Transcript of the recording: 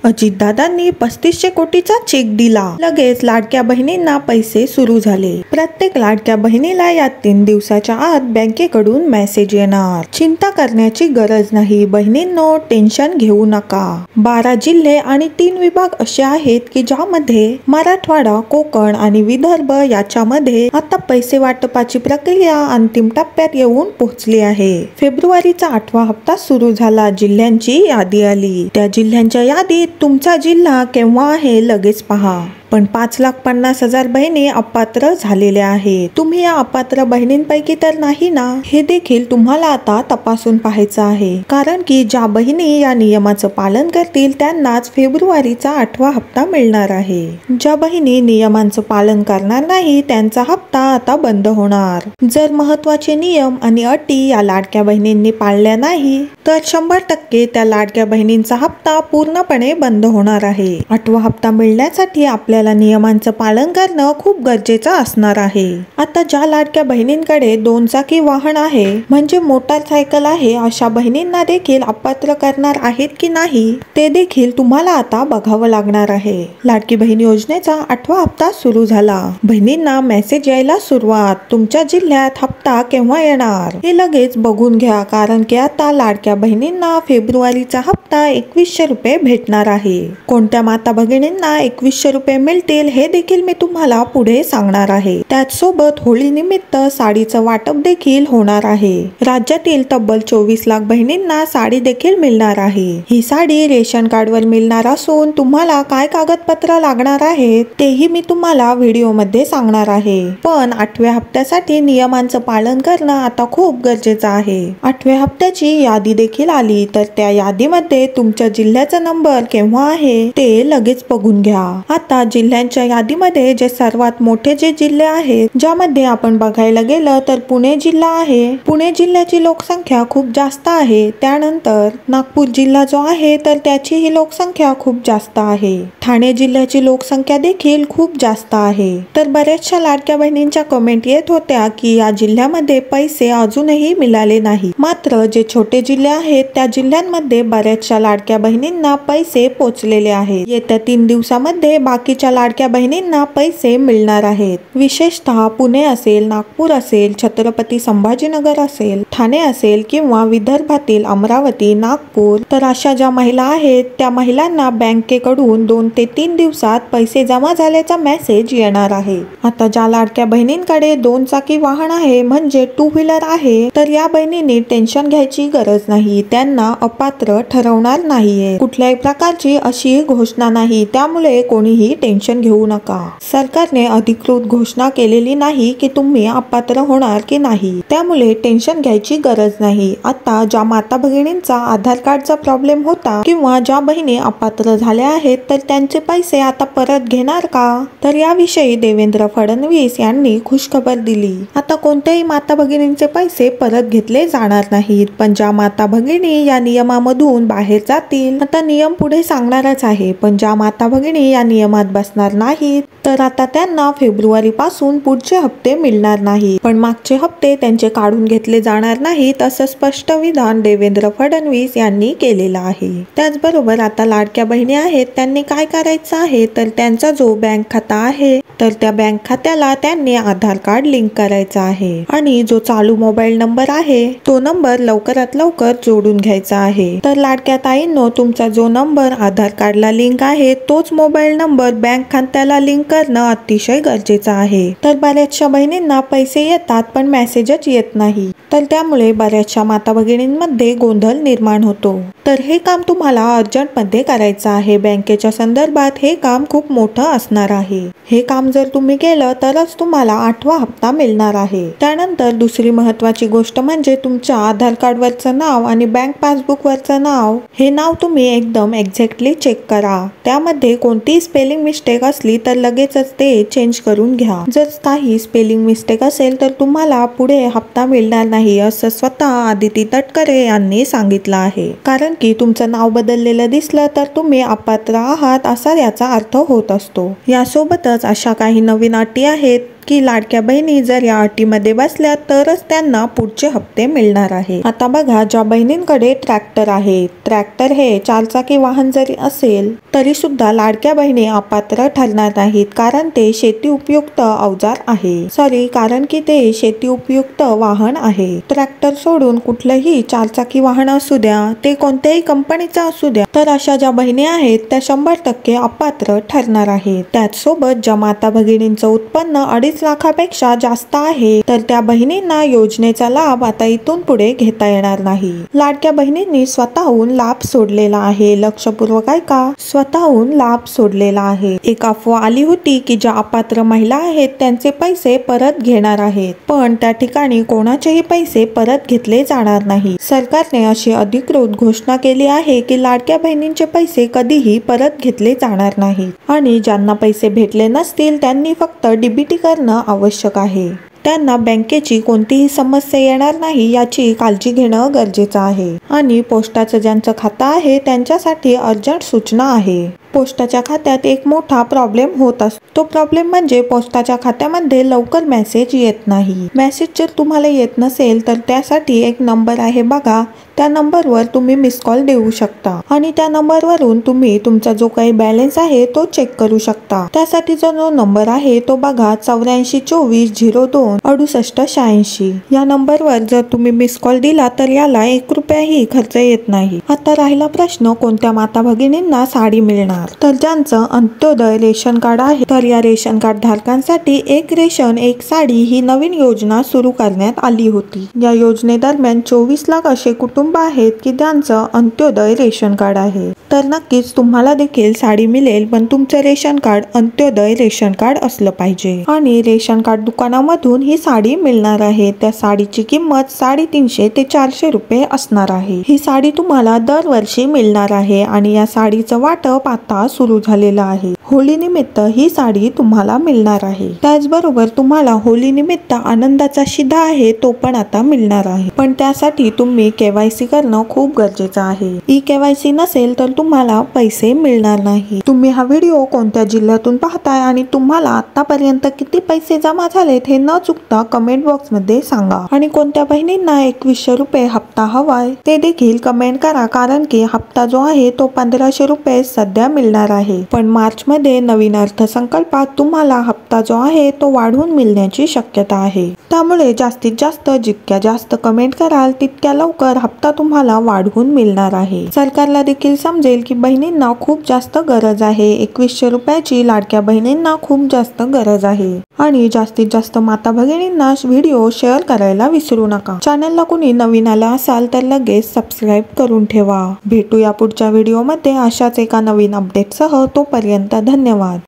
अजितदादांनी 3500 कोटीचा चेक दिला. लगेच लाडक्या बहिणींना पैसे सुरू झाले. प्रत्येक लाडक्या बहिणीला या 3 दिवसाच्या आत बँकेकडून मेसेज येणार. चिंता करण्याची गरज नाही. बहिणींनो, टेन्शन घेऊ नका. 12 जिल्हे आणि 3 विभाग असे आहेत की ज्यामध्ये मराठवाडा, कोकण आणि विदर्भ याच्यामध्ये आता पैसे वाटपाची प्रक्रिया अंतिम टप्प्यात येऊन पोहोचली आहे. फेब्रुवारीचा 8वा हप्ता सुरू झाला. जिल्ह्यांची यादी आली. त्या जिल्ह्यांच्या यादीत तुमचा जिल्हा केव्हा आहे लगेच पहा. पण 5,50,000 बहिणी अपात्र झालेल्या आहेत. तुम्ही या अपात्र बहिणींपैकी तर नाही ना? हे देखील तुम्हाला आता तपासून पाहायचं आहे. कारण की ज्या बहिणी या नियमाचं पालन करतील त्यांनाच फेब्रुवारीचा 8वा हप्ता मिळणार आहे. ज्या बहिणी नियमांचं पालन करणार नाही त्यांचा हप्ता आता बंद होणार. जर महत्वाचे नियम आणि अटी या लाडक्या बहिणींनी पाळल्या नाही तर 100% त्या लाडक्या बहिणींचा हप्ता पूर्णपणे बंद होणार आहे. 8वा हप्ता मिळण्यासाठी आपल्याला नियमांचं पालन करणं खूप गरजेचं असणार आहे. आता ज्या लाडक्या बहिणींकडे 2 चाकी वाहन आहे म्हणजे मोटारसायकल आहे अशा बहिणींना देखील अपात्र करणार आहेत की नाही ते देखील तुम्हाला आता बघावं लागणार आहे. लाडकी बहीण योजनेचा 8वा हप्ता सुरू झाला. बहिणींना मेसेज यायला सुरुवात. तुमच्या जिल्ह्यात हप्ता केव्हा येणार हे लगेच बघून घ्या. कारण की आता लाडक्या बहिणींना फेब्रुवारीचा हप्ता 2100 रुपये भेटणार आहे. कोणत्या माता भगिनींना 2100 रुपये मिळतील हे देखील मी तुम्हाला पुढे सांगणार आहे. त्याचसोबत होळी निमित्त साडीचं वाटप देखील होणार आहे. राज्यातील तब्बल 24 लाख बहिणींना साडी देखील मिळणार आहे. ही साडी रेशन कार्डवर मिळणार असून तुम्हाला काय कागदपत्र लागणार आहेत तेही मी तुम्हाला व्हिडिओ मध्ये सांगणार आहे. पण 8व्या हप्त्यासाठी नियमांचं पालन करणं आता खूप गरजेचं आहे. 8व्या हप्त्याची यादी देखील आली तर त्या यादीमध्ये तुमच्या जिल्ह्याचा नंबर केव्हा आहे ते लगेच बघून घ्या. आता जिल्ह्यांच्या यादीमध्ये जे सर्वात मोठे जे जिल्हे आहेत ज्यामध्ये आपण बघायला गेलं तर पुणे जिल्हा आहे. पुणे जिल्ह्याची लोकसंख्या खूप जास्त आहे. त्यानंतर नागपूर जिल्हा जो आहे तर त्याची ही लोकसंख्या खूप जास्त आहे. ठाणे जिल्ह्याची लोकसंख्या देखील खूप जास्त आहे. तर बऱ्याचशा लाडक्या बहिणींच्या कमेंट येत होत्या की या जिल्ह्यामध्ये पैसे अजूनही मिळाले नाही. मात्र जे छोटे जिल्हे आहेत त्या जिल्ह्यांमध्ये बऱ्याचशा लाडक्या बहिणींना पैसे पोचलेले आहेत. येत्या 3 दिवसामध्ये बाकीच्या लाडक्या बहिणींना पैसे मिळणार आहेत. विशेषतः पुणे असेल, नागपूर असेल, छत्रपती संभाजीनगर असेल, ठाणे असेल किंवा विदर्भातील अमरावती, नागपूर तर अशा ज्या महिला आहेत त्या महिलांना बँकेकडून 2 ते 3 दिवसात पैसे जमा झाल्याचा मेसेज येणार आहे. आता ज्या लाडक्या बहिणींकडे 2 चाकी वाहन आहे म्हणजे 2 व्हीलर आहे तर या बहिणींनी टेन्शन घ्यायची गरज नाही. त्यांना अपात्र ठरवणार नाहीये. कुठल्याही प्रकारची अशी घोषणा नाही. त्यामुळे कोणीही टेन्शन घेऊ नका. सरकारने अधिकृत घोषणा केलेली नाही की तुम्ही अपात्र होणार की नाही. त्यामुळे टेन्शन घ्यायची गरज नाही. आता ज्या माता भगिनींचा आधार कार्डचा प्रॉब्लेम होता किंवा ज्या बहिणी अपात्र झाल्या आहेत तर त्यांचे पैसे आता परत घेणार का तर याविषयी देवेंद्र फडणवीस यांनी खुशखबर दिली. आता कोणत्याही माता भगिनींचे पैसे परत घेतले जाणार नाहीत. पण ज्या माता भगिनी या नियमामधून बाहेर जातील आता नियम पुढे सांगणारच आहे. पण ज्या माता भगिनी या नियमात बसणार नाहीत तर आता त्यांना फेब्रुवारी पासून पुढचे हप्ते मिळणार नाही. पण मागचे हप्ते त्यांचे काढून घेतले जाणार नाहीत असं स्पष्ट विधान देवेंद्र फडणवीस यांनी केलेलं आहे. त्याचबरोबर आता लाडक्या बहिणी आहेत त्यांनी काय करायचं आहे तर त्यांचा जो बँक खाता आहे तर त्या बँक खात्याला त्यांनी आधार कार्ड लिंक करायचा आहे आणि जो चालू मोबाईल नंबर आहे तो नंबर लवकरात लवकर जोडून घ्यायचा आहे. तर लाडक्या ताईंनो, तुमचा जो नंबर आधार कार्डला लिंक आहे तोच मोबाईल नंबर बँक खात्याला लिंक करणं अतिशय गरजेचं आहे. तर बऱ्याचशा बहिणींना पैसे येतात पण मेसेजच येत नाही. तर त्यामुळे बऱ्याचशा माता भगिनींमध्ये गोंधळ निर्माण होतो. तर हे काम तुम्हाला अर्जंटमध्ये करायचं आहे. बँकेच्या संदर्भात हे काम खूप मोठं असणार आहे. हे काम जर तुम्ही केलं तरच तुम्हाला 8वा हप्ता मिळणार आहे. त्यानंतर दुसरी महत्वाची गोष्ट म्हणजे तुमच्या आधार कार्ड वरचं नाव आणि बँक पासबुक वरचं नाव हे नाव तुम्ही एकदम एक्झॅक्टली चेक करा. त्यामध्ये कोणतीही स्पेलिंग मिस्टेक असली तर लगेचच ते चेंज करून घ्या. जर काही स्पेलिंग मिस्टेक असेल तर तुम्हाला पुढे हप्ता मिळणार नाही असं स्वतः आदिती तटकरे यांनी सांगितलं आहे. कारण की तुमचं नाव बदललेलं दिसलं तर तुम्ही अपात्र आहात असा याचा अर्थ होत असतो. यासोबतच अशा काही नवीन अटी आहेत की लाडक्या बहिणी जर या अटीमध्ये बसल्या तरच त्यांना पुढचे हप्ते मिळणार आहे। आता बघा, ज्या बहिणींकडे ट्रॅक्टर आहे, ट्रॅक्टर हे चारचाकी वाहन जरी असेल तरी सुद्धा लाडक्या बहिणी अपात्र ठरणार नाहीत, कारण ते शेती उपयुक्त अवजार आहे, कारण की ते शेती उपयुक्त वाहन आहे। ट्रॅक्टर सोडून कुठलंही चारचाकी वाहन असू द्या, ते कोणत्याही कंपनीचा असू द्या, तर अशा ज्या बहिणी आहेत त्या 100% अपात्र ठरणार आहेत। त्याचसोबत ज्या माता भगिनींचं उत्पन्न 2.5 लाखापेक्षा जास्त आहे तर त्या बहिणींना योजनेचा लाभ आता इथून पुढे घेता येणार नाही। लाडक्या बहिणींनी स्वतःहून लाभ सोडलेला आहे, लक्षपूर्वक ऐका, स्वतःहून लाभ सोडलेला आहे। एक अफवा आली होती की ज्या अपात्र महिला आहेत त्यांचे पैसे परत घेणार आहेत, पण त्या ठिकाणी कोणाचेही पैसे परत घेतले जाणार नाही। सरकारने अशी अधिकृत घोषणा केली आहे की लाडक्या बहिणींचे पैसे कधीही परत घेतले जाणार नाहीत आणि ज्यांना पैसे भेटले नसतील त्यांनी फक्त डीबीटी करणं आवश्यक आहे। त्यांना बँकेची कोणतीही समस्या येणार नाही याची काळजी घेणं गरजेचं आहे। आणि पोस्टाचं ज्यांचं खातं आहे त्यांच्यासाठी अर्जंट सूचना आहे। पोस्टाच्या खात्यात एक मोठा प्रॉब्लेम होत असतो, तो प्रॉब्लेम म्हणजे पोस्टाच्या खात्यामध्ये लवकर मेसेज येत नाही। मेसेज जर तुम्हाला येत नसेल तर त्यासाठी एक नंबर आहे बघा, त्या नंबरवर तुम्ही मिस कॉल देऊ शकता आणि त्या नंबरवरून तुम्ही तुमचा जो काही बॅलन्स आहे तो चेक करू शकता। त्यासाठी जो नंबर आहे तो बघा 8424026886। या नंबरवर जर तुम्ही मिस कॉल दिला तर याला 1 रुपयाही खर्च येत नाही। आता राहिला प्रश्न, कोणत्या माता भगिनींना साडी मिळणार? तर ज्यांचं अंत्योदय रेशन कार्ड आहे तर या रेशन कार्ड धारकांसाठी एक रेशन एक साडी ही नवीन योजना सुरू करण्यात आली होती। या योजनेदरम्यान 24 लाख असे कुटुंब आहेत की ज्यांचं अंत्योदय रेशन कार्ड आहे, तर नक्कीच तुम्हाला देखील साडी मिळेल, पण तुमचं रेशन कार्ड अंत्योदय रेशन कार्ड असलं पाहिजे। आणि रेशन कार्ड दुकानामधून ही साडी मिळणार आहे। त्या साडीची किंमत 350 ते 400 रुपये असणार आहे। ही साडी तुम्हाला दरवर्षी मिळणार आहे आणि या साडीचं वाटप आता सुरू झालेलं आहे। होळी निमित्त ही साडी तुम्हाला मिळणार आहे। त्याचबरोबर तुम्हाला होळी निमित्त आनंदाचा शिधा आहे तो पण आता मिळणार आहे, पण त्यासाठी तुम्ही KYC करणं खूप गरजेचं आहे। KYC नसेल तर तुम्हाला पैसे मिळणार नाही। तुम्ही हा व्हिडिओ कोणत्या जिल्ह्यातून पाहताय आणि तुम्हाला आतापर्यंत किती पैसे जमा झालेत हे न चुकता कमेंट बॉक्स मध्ये सांगा। आणि कोणत्या बहिणींना 2100 रुपये हप्ता हवाय ते देखील कमेंट करा, कारण की हप्ता जो आहे तो 1500 रुपये सध्या मिळणार आहे, पण मार्च मध्ये नवीन अर्थसंकल्पात तुम्हाला हप्ता जो आहे तो वाढवून मिळण्याची शक्यता आहे। त्यामुळे जास्तीत जास्त जितक्या जास्त कमेंट कराल तितक्या लवकर हप्ता तुम्हाला वाढवून मिळणार आहे। सरकारला देखील समजेल की बहिणींना खूप जास्त गरज आहे, 2100 रुपयाची लाडक्या बहिणींना खूप जास्त गरज आहे। आणि जास्तीत जास्त माता भगिनींना व्हिडिओ शेअर करायला विसरू नका। चॅनलला कोणी नवीन आला असाल तर लगेच सबस्क्राईब करून ठेवा। भेटूया पुढच्या व्हिडिओमध्ये अशाच एका नवीन अपडेटसह, तोपर्यंत धन्यवाद।